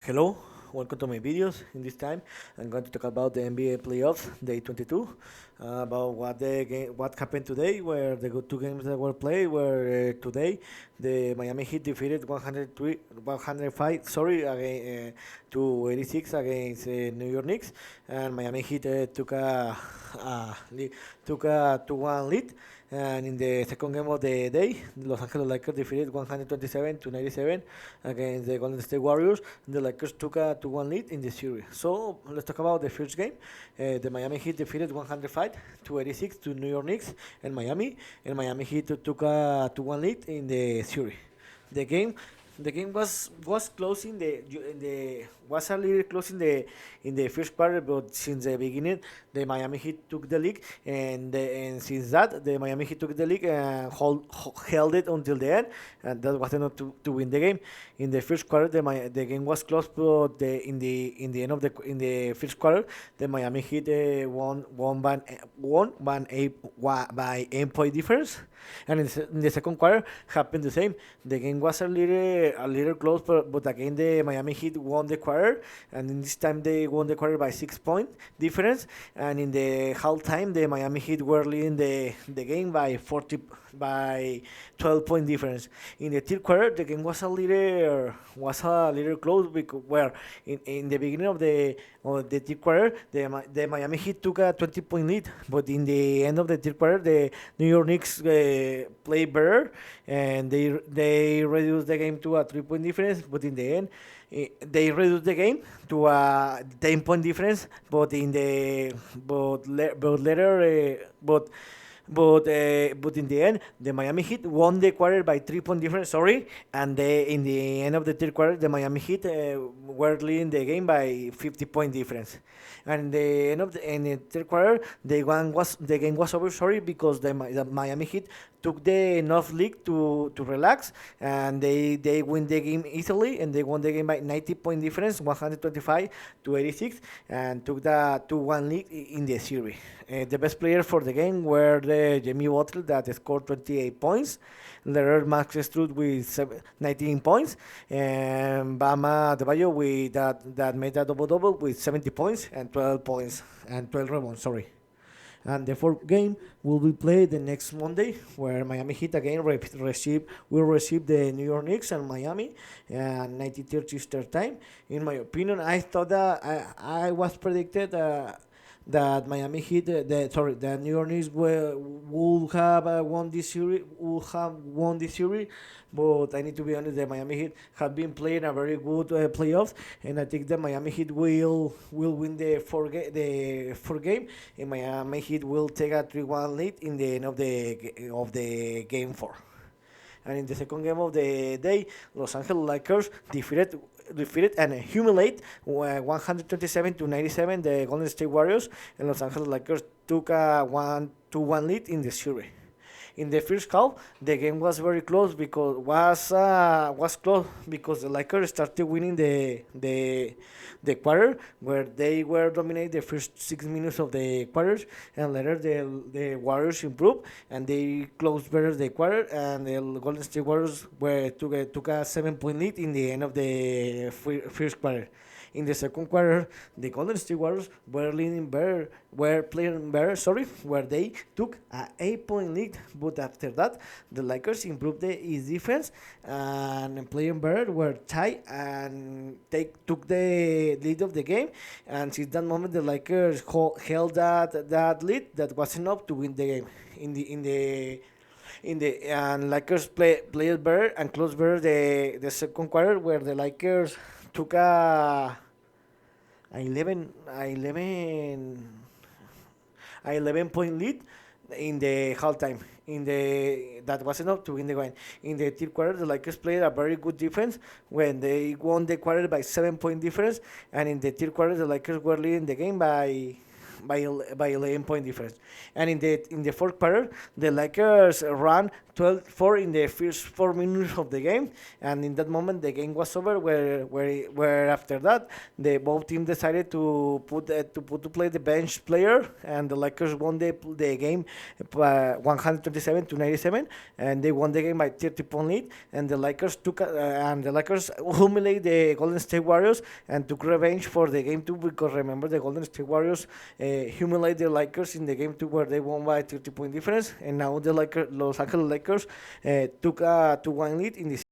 Hello, welcome to my videos. In this time, I'm going to talk about the NBA playoffs, day 22, about what happened today, where the two games that were played were today. The Miami Heat defeated 103, 105, sorry, again, to 86 against New York Knicks, and Miami Heat took a 2-1 lead. And in the second game of the day, the Los Angeles Lakers defeated 127 to 97 against the Golden State Warriors. The Lakers took a 2-1 lead in the series. So let's talk about the first game. The Miami Heat defeated 105 to 86 to New York Knicks and Miami. And Miami Heat took a 2-1 lead in the series. The game the game was close in the was a little close in the first quarter, but since the beginning, the Miami Heat took the lead, and since that, the Miami Heat took the lead and held it until the end, and that was enough to win the game. In the first quarter, the game was close, but in the end of the first quarter, the Miami Heat won by 8 point difference, and in the second quarter happened the same. The game was a little close, but again the Miami Heat won the quarter, and in this time they won the quarter by 6 point difference. And in the halftime, the Miami Heat were leading the game by 12 point difference. In the third quarter, the game was a little close because where in the beginning of the third quarter, the Miami Heat took a 20 point lead, but in the end of the third quarter, the New York Knicks played better, and they reduced the game to a 3 point difference. But in the end, they reduced the game to a 10 point difference. But in the but later but in the end, the Miami Heat won the quarter by 3 point difference. Sorry, and in the end of the third quarter, the Miami Heat were leading the game by 50 point difference. And in the end of in the third quarter, the game was over. Sorry, because the Miami Heat took the enough league to relax, and they win the game easily, and they won the game by 90 point difference, 125 to 86, and took the 2-1 lead in the series. The best player for the game were the Jimmy Butler that scored 28 points, Leonard Max Strud with 19 points, and Bama Debayo with that made a double double with 70 points and 12 points and 12 rebounds. Sorry. And the fourth game will be played the next Monday, where Miami Heat again will receive the New York Knicks and Miami at 19:30 Eastern time. In my opinion, I thought that I was predicted that Miami Heat, the New York Knicks will have won this series, but I need to be honest, the Miami Heat have been playing a very good playoffs, and I think the Miami Heat will win the fourth game, and Miami Heat will take a 3-1 lead in the end of the game four. And in the second game of the day, Los Angeles Lakers defeated and humiliate 127 to 97 the Golden State Warriors, and Los Angeles Lakers took a 1-1 lead in the series. In the first half, the game was very close because was close because the Lakers started winning the quarter, where they were dominating the first 6 minutes of the quarters, and later the Warriors improved and they closed better the quarter, and the Golden State Warriors took a 7 point lead in the end of the first quarter. In the second quarter, the Golden State Warriors were playing better, sorry, where they took a 8 point lead. But after that, the Lakers improved his defense and playing better were tied, and they took the lead of the game. And since that moment, the Lakers held that lead that was enough to win the game. In the and Lakers played better and closed better the second quarter, where the Lakers took a 11 point lead in the halftime. That was enough to win the game. In the third quarter, the Lakers played a very good defense when they won the quarter by 7 point difference, and in the third quarter, the Lakers were leading the game by 11 point difference. And in the fourth quarter, the Lakers ran 12-4 in the first 4 minutes of the game, and in that moment the game was over. Where after that, the both teams decided to play the bench player, and the Lakers won the game 127 to 97, and they won the game by 30-point lead. And the Lakers humiliated the Golden State Warriors and took revenge for the game two, because remember the Golden State Warriors humiliated the Lakers in the game two where they won by 30-point difference, and now the Los Angeles Lakers took a 2-1 lead in the